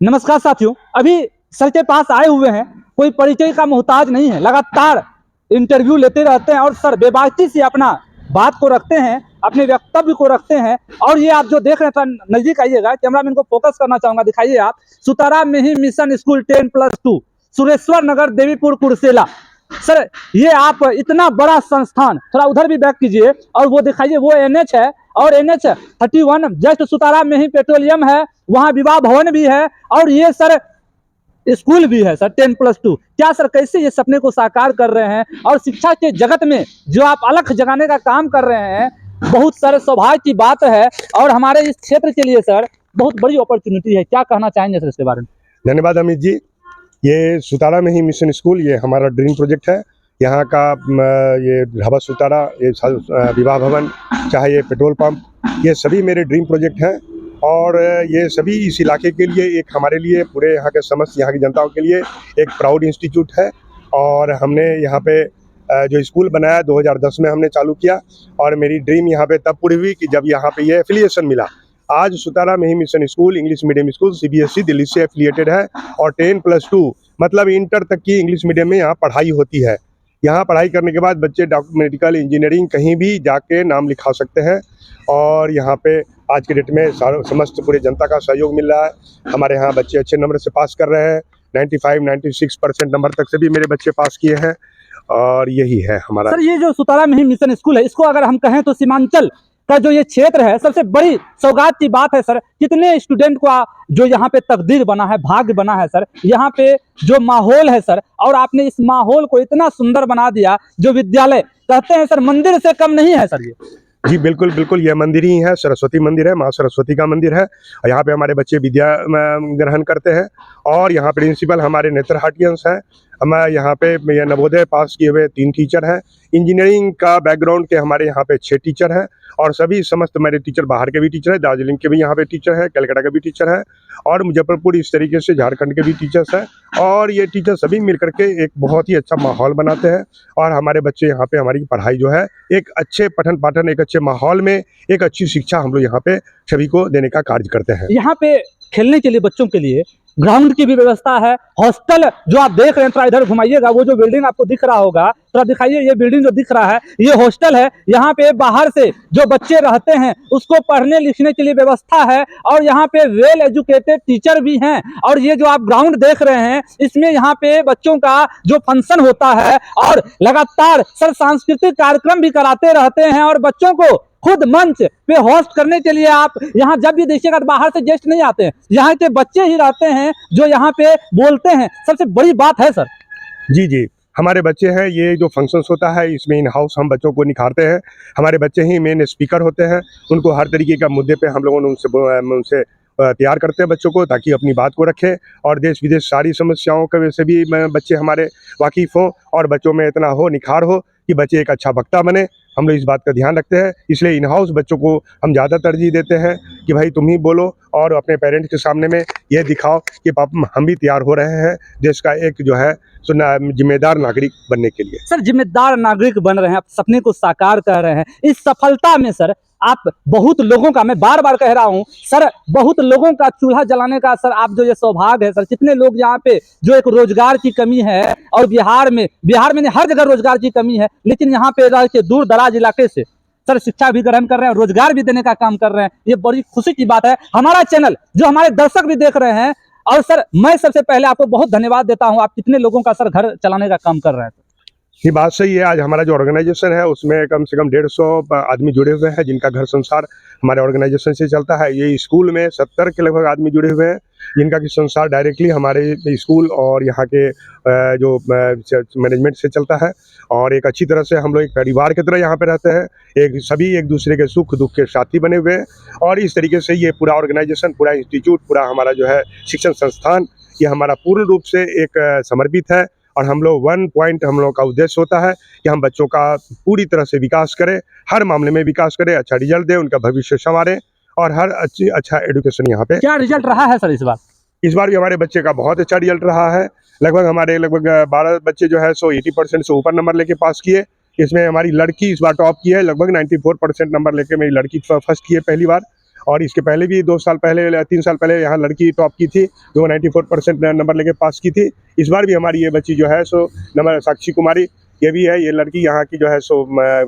नमस्कार साथियों, अभी सर के पास आए हुए हैं। कोई परिचय का मोहताज नहीं है, लगातार इंटरव्यू लेते रहते हैं और सर बेबाकी से अपना बात को रखते हैं, अपने वक्तव्य को रखते हैं। और ये आप जो देख रहे हैं, नजदीक आइएगा, कैमरामैन को फोकस करना चाहूंगा, दिखाइए आप। सुतारा में ही मिशन स्कूल 10+2 सुरेश्वर नगर देवीपुर कुर्सेला। सर ये आप इतना बड़ा संस्थान, थोड़ा उधर भी बैक कीजिए और वो दिखाइए, वो NH है और NH31 जस्ट सुतारा में ही पेट्रोलियम है, वहाँ विवाह भवन भी है और ये सर स्कूल भी है सर 10+2। क्या सर कैसे ये सपने को साकार कर रहे हैं और शिक्षा के जगत में जो आप अलख जगाने का काम कर रहे हैं, बहुत सारे सौभाग्य की बात है और हमारे इस क्षेत्र के लिए सर बहुत बड़ी अपॉर्चुनिटी है। क्या कहना चाहेंगे सर इसके बारे में? धन्यवाद अमित जी। ये सुतारा में ही मिशन स्कूल, ये हमारा ड्रीम प्रोजेक्ट है। यहाँ का ये ढाबा सुतारा, ये विवाह भवन, चाहे ये पेट्रोल पंप, ये सभी मेरे ड्रीम प्रोजेक्ट हैं। और ये सभी इस इलाके के लिए, एक हमारे लिए, पूरे यहाँ के समस्त यहाँ की जनताओं के लिए एक प्राउड इंस्टीट्यूट है। और हमने यहाँ पे जो स्कूल बनाया 2010 में हमने चालू किया और मेरी ड्रीम यहाँ पे तब पूरी हुई कि जब यहाँ पे ये एफिलिएशन मिला। आज सुतारा में ही mission school English medium school CBSE Delhi से एफिलिएटेड है और 10+2 मतलब इंटर तक की इंग्लिश मीडियम में यहाँ पढ़ाई होती है। यहाँ पढ़ाई करने के बाद बच्चे डॉक्टर, मेडिकल, इंजीनियरिंग कहीं भी जाके नाम लिखा सकते हैं। और यहाँ पे आज के डेट में समस्त पूरे जनता का सहयोग मिल रहा है। हमारे यहाँ बच्चे अच्छे नंबर से पास कर रहे हैं, 95-96% नंबर तक से भी मेरे बच्चे पास किए हैं। और यही है हमारा। सर ये जो सुतारा में ही मिशन स्कूल है, इसको अगर हम कहें तो सीमांचल का जो ये क्षेत्र है, सबसे बड़ी सौगात की बात है सर। कितने स्टूडेंट को जो यहाँ पे तकदीर बना है, भाग्य बना है सर, यहाँ पे जो माहौल है सर, और आपने इस माहौल को इतना सुंदर बना दिया। जो विद्यालय कहते हैं सर मंदिर से कम नहीं है सर ये। जी बिल्कुल बिल्कुल, यह मंदिर ही है, सरस्वती मंदिर है, माँ सरस्वती का मंदिर है। और यहाँ पे हमारे बच्चे विद्या ग्रहण करते हैं। और यहाँ प्रिंसिपल हमारे नेत्र हाटियंस हैं। हम यहाँ पे ये नवोदय पास किए हुए 3 टीचर हैं। इंजीनियरिंग का बैकग्राउंड के हमारे यहाँ पे 6 टीचर हैं। और सभी समस्त मेरे टीचर बाहर के भी टीचर हैं, दार्जिलिंग के भी यहाँ पे टीचर हैं, कलकत्ता के भी टीचर हैं और मुजफ्फरपुर, इस तरीके से झारखंड के भी टीचर्स हैं। और ये टीचर सभी मिल करके एक बहुत ही अच्छा माहौल बनाते हैं। और हमारे बच्चे यहाँ पे, हमारी पढ़ाई जो है एक अच्छे पठन पाठन, एक अच्छे माहौल में एक अच्छी शिक्षा हम लोग यहाँ पे सभी को देने का कार्य करते हैं। यहाँ पे खेलने के लिए बच्चों के लिए ग्राउंड की भी व्यवस्था है। हॉस्टल जो आप देख रहे हैं, थोड़ा इधर घुमाइएगा, वो जो बिल्डिंग आपको दिख रहा होगा, थोड़ा दिखाइए। ये बिल्डिंग जो दिख रहा है ये हॉस्टल है। यहाँ पे बाहर से जो बच्चे रहते हैं उसको पढ़ने लिखने के लिए व्यवस्था है और यहाँ पे वेल एजुकेटेड टीचर भी हैं। और ये जो आप ग्राउंड देख रहे हैं, इसमें यहाँ पे बच्चों का जो फंक्शन होता है और लगातार सर सांस्कृतिक कार्यक्रम भी कराते रहते हैं। और बच्चों को खुद मंच पे होस्ट करने के लिए आप यहाँ जब भी देखिएगा, बाहर से गेस्ट नहीं आते हैं, यहाँ के बच्चे ही रहते हैं जो यहाँ पे बोलते हैं। सबसे बड़ी बात है सर। जी जी, हमारे बच्चे हैं, ये जो फंक्शंस होता है इसमें इन हाउस हम बच्चों को निखारते हैं। हमारे बच्चे ही मेन स्पीकर होते हैं। उनको हर तरीके का मुद्दे पे हम लोगों ने उनसे तैयार करते हैं बच्चों को, ताकि अपनी बात को रखें और देश विदेश सारी समस्याओं के वजह से भी बच्चे हमारे वाकिफ़ हों और बच्चों में इतना हो निखार हो कि बच्चे एक अच्छा वक्ता बने। हम लोग इस बात का ध्यान रखते हैं, इसलिए इन हाउस बच्चों को हम ज़्यादा तरजीह देते हैं कि भाई तुम ही बोलो और अपने पेरेंट्स के सामने में ये दिखाओ कि पापा हम भी तैयार हो रहे हैं देश का एक जो है जिम्मेदार नागरिक बनने के लिए। सर जिम्मेदार नागरिक बन रहे हैं, आप सपने को साकार कर रहे हैं। इस सफलता में सर आप बहुत लोगों का, मैं बार बार कह रहा हूं सर, बहुत लोगों का चूल्हा जलाने का सर आप जो ये सौभाग्य है सर। कितने लोग यहाँ पे, जो एक रोजगार की कमी है और बिहार में नहीं, हर जगह रोजगार की कमी है, लेकिन यहाँ पे रह के दूर दराज इलाके से सर शिक्षा भी ग्रहण कर रहे हैं, रोजगार भी देने का काम कर रहे हैं। ये बड़ी खुशी की बात है। हमारा चैनल जो हमारे दर्शक भी देख रहे हैं, और सर मैं सबसे पहले आपको बहुत धन्यवाद देता हूं। आप कितने लोगों का सर घर चलाने का काम कर रहे हैं? ये बात सही है। आज हमारा जो ऑर्गेनाइजेशन है उसमें कम से कम 150 आदमी जुड़े हुए हैं, जिनका घर संसार हमारे ऑर्गेनाइजेशन से चलता है। ये स्कूल में 70 के लगभग आदमी जुड़े हुए हैं, जिनका कि संसार डायरेक्टली हमारे स्कूल और यहाँ के जो मैनेजमेंट से चलता है। और एक अच्छी तरह से हम लोग एक परिवार की तरह यहाँ पे रहते हैं, सभी एक दूसरे के सुख दुख के साथी बने हुए हैं। और इस तरीके से ये पूरा ऑर्गेनाइजेशन, पूरा इंस्टीट्यूट, पूरा हमारा जो है शिक्षण संस्थान, ये हमारा पूर्ण रूप से एक समर्पित है। और हम लोग हम लोग का उद्देश्य होता है कि हम बच्चों का पूरी तरह से विकास करें, हर मामले में विकास करें, अच्छा रिजल्ट दें, उनका भविष्य संवारें और हर अच्छा एजुकेशन यहाँ पे। क्या रिजल्ट रहा है सर इस बार? इस बार भी हमारे बच्चे का बहुत अच्छा रिजल्ट रहा है। हमारे 12 बच्चे जो है 80% से ऊपर नंबर लेके पास किए। इसमें हमारी लड़की इस बार टॉप की है, लगभग 94% नंबर लेके मेरी लड़की फर्स्ट की है पहली बार। और इसके पहले भी 2 साल पहले 3 साल पहले यहाँ लड़की टॉप की थी, जो 94% नंबर लेके पास की थी। इस बार भी हमारी ये बच्ची जो है सो नंबर साक्षी कुमारी, ये भी है, ये लड़की यहाँ की जो है सो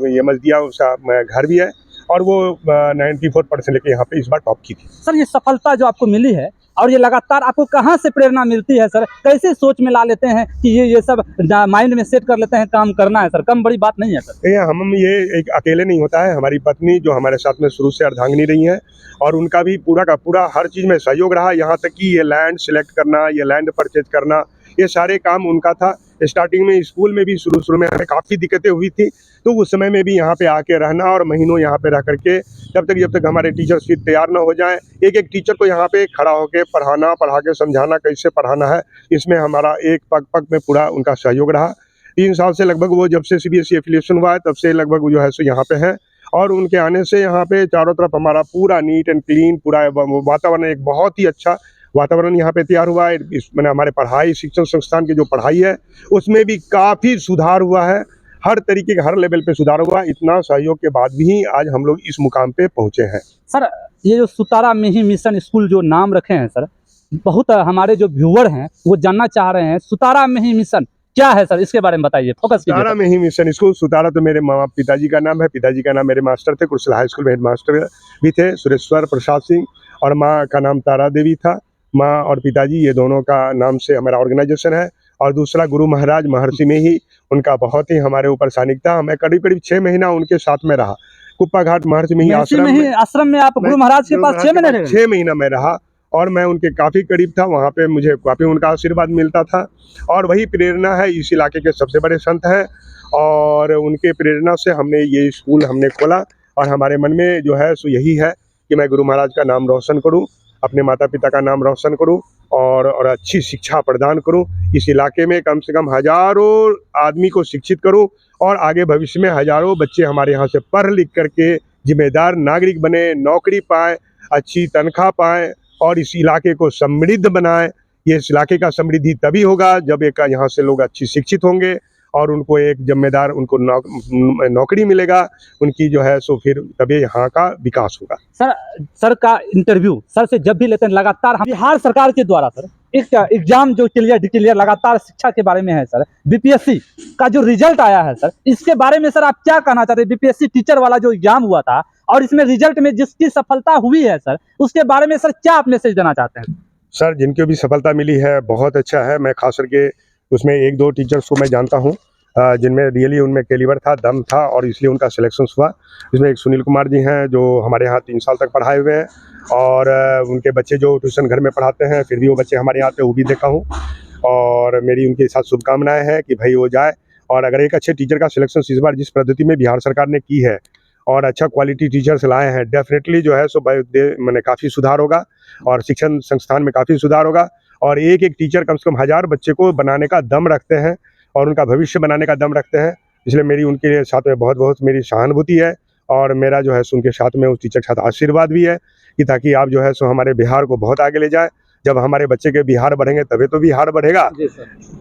ये मजदिया उसका घर भी है, और वो 94% लेके यहाँ पे इस बार टॉप की थी। सर ये सफलता जो आपको मिली है और ये लगातार आपको कहाँ से प्रेरणा मिलती है सर? कैसे सोच में ला लेते हैं कि ये सब माइंड में सेट कर लेते हैं काम करना है सर? कम बड़ी बात नहीं है सर। हम ये एक अकेले नहीं होता है, हमारी पत्नी जो हमारे साथ में शुरू से अर्धांगिनी रही हैं, और उनका भी पूरा का पूरा हर चीज़ में सहयोग रहा। यहाँ तक कि ये लैंड सेलेक्ट करना, ये लैंड परचेज करना, ये सारे काम उनका था। स्टार्टिंग में स्कूल में भी शुरू में हमें काफ़ी दिक्कतें हुई थी, तो उस समय में भी यहाँ पे आके रहना और महीनों यहाँ पे रह करके जब तक हमारे टीचर्स फिर तैयार ना हो जाएं, एक टीचर को यहाँ पे खड़ा होके पढ़ा के समझाना, कैसे पढ़ाना है, इसमें हमारा एक पग में पूरा उनका सहयोग रहा। 3 साल से लगभग वो जब से CBSE एफिलिएशन हुआ है तब से लगभग जो है सो यहाँ पे हैं, और उनके आने से यहाँ पे चारों तरफ हमारा पूरा नीट एंड क्लीन पूरा वातावरण, एक बहुत ही अच्छा वातावरण यहाँ पे तैयार हुआ है। मैंने हमारे पढ़ाई शिक्षण संस्थान की जो पढ़ाई है उसमें भी काफ़ी सुधार हुआ है, हर तरीके के हर लेवल पे सुधार हुआ। इतना सहयोग के बाद भी आज हम लोग इस मुकाम पे पहुँचे हैं। सर ये जो सुतारा मिही मिशन स्कूल जो नाम रखे हैं सर, बहुत हमारे जो व्यूअर हैं वो जानना चाह रहे हैं सुतारा मिही मिशन क्या है सर, इसके बारे में बताइए, फोकस कीजिए। सुतारा मिही मिशन स्कूल, सुतारा तो मेरे माँ पिताजी का नाम है, पिताजी का नाम मेरे मास्टर थे, कुर्सल हाई स्कूल में हेड मास्टर भी थे, सुरेश्वर प्रसाद सिंह, और माँ का नाम तारा देवी था। माँ और पिताजी ये दोनों का नाम से हमारा ऑर्गेनाइजेशन है। और दूसरा गुरु महाराज महर्षि में ही उनका बहुत ही हमारे ऊपर सानिध्य था। मैं करीब 6 महीना उनके साथ में रहा, कुप्पा घाट महर्षि में ही आश्रम में आप गुरु महाराज के पास 6 महीने रहे? 6 महीना मैं रहा, और मैं उनके काफ़ी करीब था, वहाँ पे मुझे काफ़ी उनका आशीर्वाद मिलता था। और वही प्रेरणा है, इस इलाके के सबसे बड़े संत हैं, और उनके प्रेरणा से हमने ये स्कूल हमने खोला। और हमारे मन में जो है सो यही है कि मैं गुरु महाराज का नाम रोशन करूं, अपने माता पिता का नाम रोशन करूं, और अच्छी शिक्षा प्रदान करूं। इस इलाके में कम से कम हज़ारों आदमी को शिक्षित करूं, और आगे भविष्य में हज़ारों बच्चे हमारे यहाँ से पढ़ लिख करके जिम्मेदार नागरिक बने, नौकरी पाएँ, अच्छी तनख्वाह पाएँ, और इस इलाके को समृद्ध बनाएं। ये इस इलाके का समृद्धि तभी होगा जब एक यहाँ से लोग अच्छी शिक्षित होंगे, और उनको एक जिम्मेदार उनको नौकरी मिलेगा उनकी जो है सो, फिर तभी यहाँ का विकास होगा। सर का इंटरव्यू सर से जब भी लेते हैं लगातार बिहार सरकार के द्वारा सर एक एग्जाम जो क्लियर लगातार शिक्षा के बारे में है सर, BPSC का जो रिजल्ट आया है सर, इसके बारे में सर आप क्या कहना चाहते हैं? BPSC टीचर वाला जो एग्जाम हुआ था और इसमें रिजल्ट में जिसकी सफलता हुई है सर, उसके बारे में सर क्या आप मैसेज देना चाहते हैं? सर जिनको भी सफलता मिली है बहुत अच्छा है। मैं खास करके उसमें 1-2 टीचर्स को मैं जानता हूँ जिनमें रियली उनमें कैलिबर था, दम था, और इसलिए उनका सिलेक्शन हुआ। इसमें एक सुनील कुमार जी हैं जो हमारे यहाँ 3 साल तक पढ़ाए हुए हैं, और उनके बच्चे जो ट्यूशन घर में पढ़ाते हैं, फिर भी वो बच्चे हमारे यहाँ पे वो भी देखा हूँ, और मेरी उनके साथ शुभकामनाएं हैं कि भाई वो जाए। और अगर एक अच्छे टीचर का सिलेक्शन इस बार जिस पद्धति में बिहार सरकार ने की है और अच्छा क्वालिटी टीचर्स लाए हैं, डेफिनेटली जो है सो मैंने काफ़ी सुधार होगा, और शिक्षण संस्थान में काफ़ी सुधार होगा। और एक टीचर कम से कम 1000 बच्चे को बनाने का दम रखते हैं, और उनका भविष्य बनाने का दम रखते हैं। इसलिए मेरी उनके साथ में बहुत बहुत मेरी सहानुभूति है, और मेरा जो है सो उनके साथ में उस टीचर के साथ आशीर्वाद भी है कि ताकि आप जो है सो हमारे बिहार को बहुत आगे ले जाए। जब हमारे बच्चे के बिहार बढ़ेंगे तभी तो बिहार बढ़ेगा।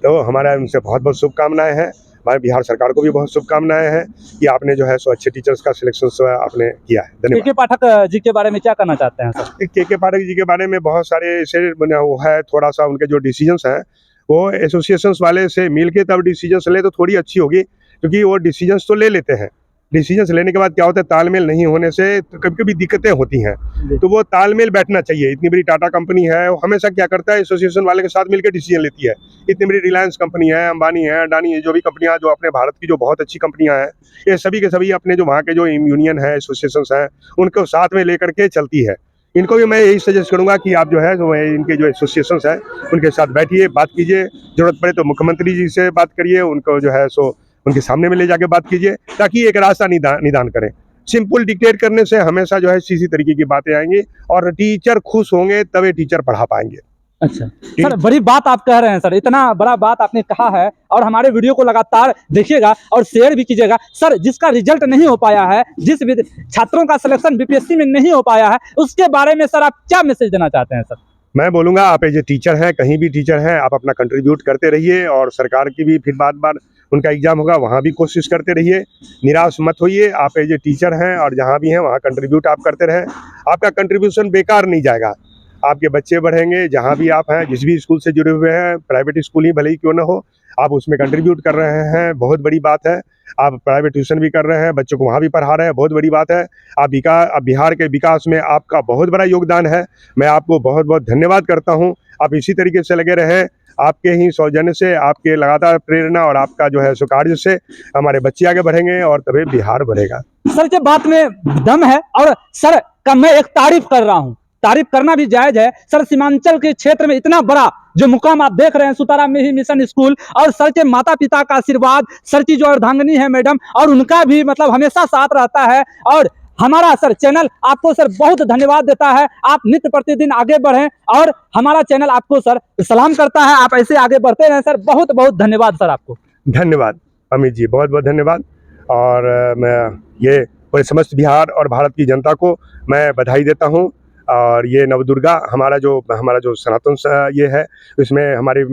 तो हमारा उनसे बहुत बहुत शुभकामनाएं हैं। हमारे बिहार सरकार को भी बहुत शुभकामनाएं हैं कि आपने जो है सो अच्छे टीचर्स का सिलेक्शन आपने किया है। धन्यवाद। के पाठक जी के बारे में क्या कहना चाहते हैं सर? के पाठक जी के बारे में बहुत सारे ऐसे वो है, थोड़ा सा उनके जो डिसीजंस हैं वो एसोसिएशंस वाले से मिल के तब डिसीजंस ले तो थोड़ी अच्छी होगी, क्योंकि वो डिसीजंस तो ले लेते हैं, डिसीजंस लेने के बाद क्या होता है, तालमेल नहीं होने से तो कभी कभी दिक्कतें होती हैं। तो वो तालमेल बैठना चाहिए। इतनी बड़ी टाटा कंपनी है, वो हमेशा क्या करता है, एसोसिएशन वाले के साथ मिलकर डिसीजन लेती है। इतनी बड़ी रिलायंस कंपनी है, अंबानी है, अडानी है, जो भी कंपनियां जो अपने भारत की जो बहुत अच्छी कंपनियां हैं, ये सभी के सभी अपने जो वहाँ के जो यूनियन है, एसोसिएशन हैं, उनको साथ में लेकर के चलती है। इनको भी मैं यही सजेस्ट करूंगा कि आप जो है जो इनके जो एसोसिएशंस हैं उनके साथ बैठिए, बात कीजिए, जरूरत पड़े तो मुख्यमंत्री जी से बात करिए, उनको जो है सो उनके सामने में ले जाके बात कीजिए, ताकि एक रास्ता निदान करें। सिंपल डिक्टेट करने से हमेशा जो है इसी तरीके की बातें आएंगी, और टीचर खुश होंगे तभी टीचर पढ़ा पाएंगे। अच्छा सर, बड़ी बात आप कह रहे हैं सर, इतना बड़ा बात आपने कहा है, और हमारे वीडियो को लगातार देखिएगा और शेयर भी कीजिएगा। सर जिसका रिजल्ट नहीं हो पाया है, जिस छात्रों का सिलेक्शन BPSC में नहीं हो पाया है, उसके बारे में सर आप क्या मैसेज देना चाहते हैं? सर मैं बोलूँगा आप एज ए टीचर हैं, कहीं भी टीचर हैं, आप अपना कंट्रीब्यूट करते रहिए, और सरकार की भी फिर बार उनका एग्ज़ाम होगा, वहाँ भी कोशिश करते रहिए, निराश मत होइए। आप एज ए टीचर हैं और जहाँ भी हैं वहाँ कंट्रीब्यूट आप करते रहें, आपका कंट्रीब्यूशन बेकार नहीं जाएगा। आपके बच्चे बढ़ेंगे, जहाँ भी आप हैं, जिस भी स्कूल से जुड़े हुए हैं, प्राइवेट स्कूल ही भले ही क्यों ना हो, आप उसमें कंट्रीब्यूट कर रहे हैं, बहुत बड़ी बात है। आप प्राइवेट ट्यूशन भी कर रहे हैं, बच्चों को वहाँ भी पढ़ा रहे हैं, बहुत बड़ी बात है। आप बिहार के विकास में आपका बहुत बड़ा योगदान है। मैं आपको बहुत बहुत धन्यवाद करता हूँ। आप इसी तरीके से लगे रहें। आपके ही सौजन्य से, आपके लगातार प्रेरणा और आपका जो है सो कार्य से हमारे बच्चे आगे बढ़ेंगे और तभी बिहार बढ़ेगा। सर के बात में दम है और सर का मैं एक तारीफ कर रहा हूँ, तारीफ करना भी जायज है। सर सीमांचल के क्षेत्र में इतना बड़ा जो मुकाम आप देख रहे हैं, सुतारा में ही मिशन स्कूल, और सर के माता पिता का आशीर्वाद, सर की जो अर्धांगिनी है मैडम, और उनका भी मतलब हमेशा साथ रहता है। और हमारा सर चैनल आपको सर बहुत धन्यवाद देता है। आप नित्य प्रतिदिन आगे बढ़ें और हमारा चैनल आपको सर सलाम करता है। आप ऐसे आगे बढ़ते रहें सर। बहुत बहुत धन्यवाद सर आपको। धन्यवाद अमित जी, बहुत बहुत धन्यवाद। और मैं ये पूरे समस्त बिहार और भारत की जनता को मैं बधाई देता हूँ। और ये नवदुर्गा हमारा जो सनातन ये है, इसमें हमारी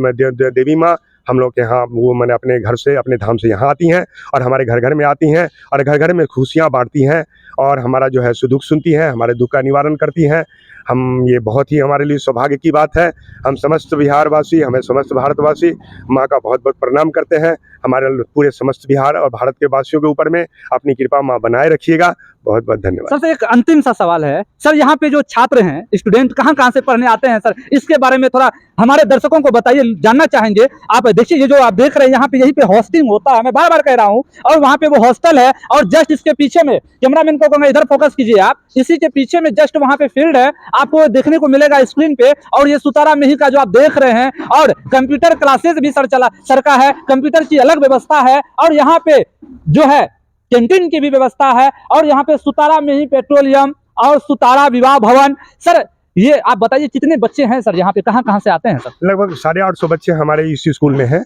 देवी माँ हम लोग के यहाँ वो मैंने अपने घर से, अपने धाम से यहाँ आती हैं और हमारे घर घर में आती हैं और घर घर में खुशियाँ बांटती हैं और हमारा जो है सुख सुनती हैं, हमारे दुख का निवारण करती हैं। हम ये बहुत ही हमारे लिए सौभाग्य की बात है। हम समस्त बिहारवासी, हमें समस्त भारतवासी माँ का बहुत बहुत प्रणाम करते हैं। हमारे पूरे समस्त बिहार और भारत के वासियों के ऊपर में अपनी कृपा माँ बनाए रखिएगा। बहुत बहुत धन्यवाद। सर से एक अंतिम सा सवाल है सर, यहाँ पे जो छात्र हैं, स्टूडेंट कहाँ कहाँ से पढ़ने आते हैं सर, इसके बारे में थोड़ा हमारे दर्शकों को बताइए, जानना चाहेंगे। आप देखिए ये जो आप देख रहे हैं यहाँ पे, यहीं पे हॉस्टिंग होता है, मैं बार बार कह रहा हूँ, और वहाँ पे वो हॉस्टल है और जस्ट इसके पीछे में, कैमरामैन को कहूँगा इधर फोकस कीजिए आप, इसी के पीछे में जस्ट वहाँ पे फील्ड है, आपको देखने को मिलेगा स्क्रीन पे। और ये सुतारा में ही का जो आप देख रहे हैं, और कंप्यूटर क्लासेस भी सर का है, कंप्यूटर की अलग व्यवस्था है, और यहाँ पे जो है कैंटीन की भी व्यवस्था है, और यहाँ पे सुतारा में ही पेट्रोलियम और सुतारा विवाह भवन। सर ये आप बताइए कितने बच्चे हैं सर यहाँ पे, कहाँ कहाँ से आते हैं सर? लगभग 850 बच्चे हमारे इस स्कूल में हैं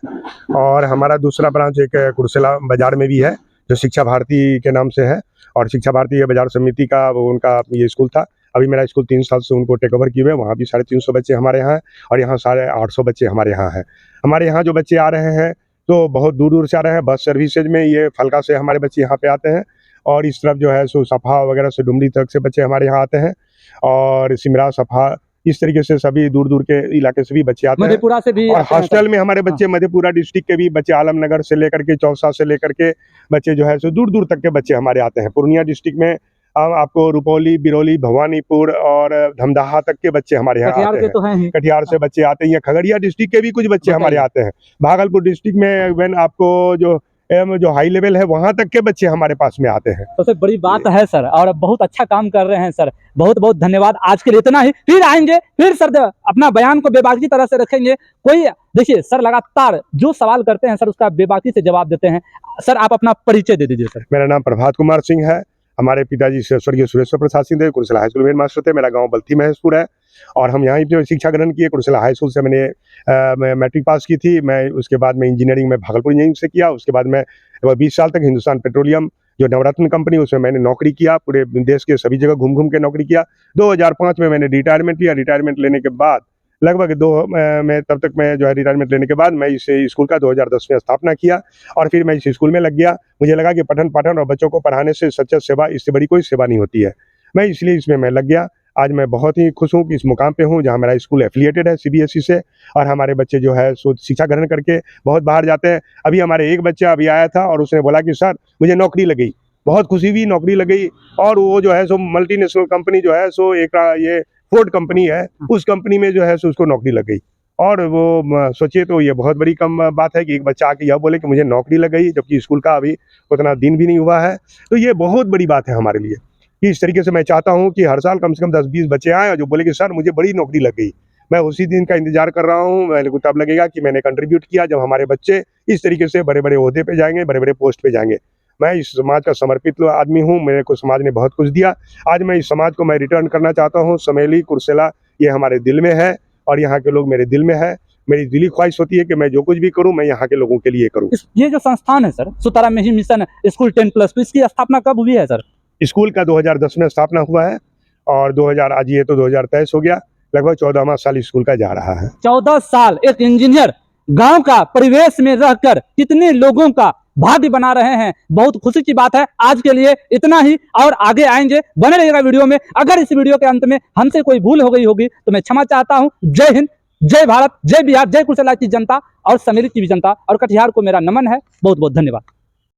और हमारा दूसरा ब्रांच एक कुर्सेला बाजार में भी है, जो शिक्षा भारती के नाम से है। और शिक्षा भारती बाजार समिति का वो उनका ये स्कूल था। अभी मेरा स्कूल 3 साल से उनको टेक ओवर किए हुए, वहाँ भी 350 बच्चे हमारे यहाँ हैं और यहाँ 850 बच्चे हमारे यहाँ हैं। हमारे यहाँ जो बच्चे आ रहे हैं तो बहुत दूर दूर से आ रहे हैं। बस सर्विसेज में ये फलका से हमारे बच्चे यहाँ पे आते हैं और इस तरफ जो है सो सफा वगैरह से डुमरी तक से बच्चे हमारे यहाँ आते हैं और सिमरा सफा इस तरीके से सभी दूर दूर के इलाके से भी बच्चे आते हैं। मधेपुरा से भी और हॉस्टल में हमारे बच्चे मधेपुरा डिस्ट्रिक्ट के भी बच्चे, आलमनगर से लेकर के चौसा से लेकर के बच्चे जो है सो दूर दूर तक के बच्चे हमारे आते हैं। पूर्णिया डिस्ट्रिक्ट में आपको रुपौली, बिरौली, भवानीपुर और धमदाहा तक के बच्चे हमारे यहाँ आते हैं। तो हैं, कटिहार से बच्चे आते हैं। खगड़िया डिस्ट्रिक्ट के भी कुछ बच्चे हमारे आते हैं। भागलपुर डिस्ट्रिक्ट में इवन आपको जो हाई लेवल है वहाँ तक के बच्चे हमारे पास में आते हैं। सबसे बड़ी बात है सर, और बहुत अच्छा काम कर रहे हैं सर। बहुत बहुत धन्यवाद। आज के लिए इतना ही, फिर आएंगे, फिर सर अपना बयान को बेबाकी तरह से रखेंगे। कोई देखिए सर लगातार जो सवाल करते हैं सर उसका बेबाकी से जवाब देते हैं। सर आप अपना परिचय दे दीजिए सर। मेरा नाम प्रभात कुमार सिंह है। हमारे पिताजी स्वर्गीय सुरेश्वर प्रसाद सिंह थे, कुर्सेला हाई स्कूल में मास्टर थे। मेरा गांव बल्थी महसपुर है और हम यहाँ पे शिक्षा ग्रहण किए। कुर्सेला हाई स्कूल से मैंने मैट्रिक पास की थी। मैं उसके बाद में इंजीनियरिंग में भागलपुर इंजीनियरिंग से किया। उसके बाद मैं 20 साल तक हिंदुस्तान पेट्रोलियम जो नवरत्न कंपनी, उसमें मैंने नौकरी किया। पूरे देश के सभी जगह घूम घूम के नौकरी किया। 2005 में मैंने रिटायरमेंट लिया। रिटायरमेंट लेने के बाद लगभग तब तक मैं जो है रिटायरमेंट लेने के बाद मैं इस स्कूल का 2010 में स्थापना किया और फिर मैं इस स्कूल में लग गया। मुझे लगा कि पठन पाठन और बच्चों को पढ़ाने से सच्चा सेवा, इससे बड़ी कोई सेवा नहीं होती है। मैं इसलिए इसमें मैं लग गया। आज मैं बहुत ही खुश हूँ कि इस मुकाम पे हूँ जहाँ मेरा स्कूल एफिलिएटेड है CBSE से और हमारे बच्चे जो है सो शिक्षा ग्रहण करके बहुत बाहर जाते हैं। अभी हमारे एक बच्चा अभी आया था और उसने बोला कि सर मुझे नौकरी लग गई। बहुत खुशी हुई, नौकरी लग गई। और वो जो है सो मल्टीनेशनल कंपनी जो है सो एक ये फोर्ड कंपनी है, उस कंपनी में जो है सो उसको नौकरी लग गई। और वो सोचिए तो ये बहुत बड़ी कम बात है कि एक बच्चा आके यह बोले कि मुझे नौकरी लग गई, जबकि स्कूल का अभी उतना दिन भी नहीं हुआ है। तो ये बहुत बड़ी बात है हमारे लिए कि इस तरीके से मैं चाहता हूँ कि हर साल कम से कम 10-20 बच्चे आए और जो बोले कि सर मुझे बड़ी नौकरी लग गई। मैं उसी दिन का इंतजार कर रहा हूँ। मेरे को तब लगेगा कि मैंने कंट्रीब्यूट किया जब हमारे बच्चे इस तरीके से बड़े बड़े ओहदे पे जाएंगे, बड़े बड़े पोस्ट पे जाएंगे। मैं इस समाज का समर्पित आदमी हूँ। मेरे को समाज ने बहुत कुछ दिया। आज मैं इस समाज को मैं रिटर्न करना चाहता हूँ। समेली, कुर्सेला ये हमारे दिल में है और यहाँ के लोग मेरे दिल में है। मेरी दिली ख्वाहिश होती है कि मैं जो कुछ भी करूँ मैं यहाँ के लोगों के लिए करूँ। ये जो संस्थान है सर, सुतारा में ही मिशन स्कूल 10+, इसकी स्थापना कब हुई है सर? स्कूल का 2010 में स्थापना हुआ है और 2000 आज ये तो 2023 हो गया। लगभग 14वां साल स्कूल का जा रहा है। 14 साल। एक इंजीनियर गांव का परिवेश में रहकर कितने लोगों का भाग्य बना रहे हैं। बहुत खुशी की बात है। आज के लिए इतना ही, और आगे आएंगे, बने रहिएगा वीडियो में। अगर इस वीडियो के अंत में हमसे कोई भूल हो गई होगी तो मैं क्षमा चाहता हूं। जय हिंद, जय भारत, जय बिहार, जय कुशला की जनता और समेरित की भी जनता, और कटिहार को मेरा नमन है। बहुत बहुत धन्यवाद।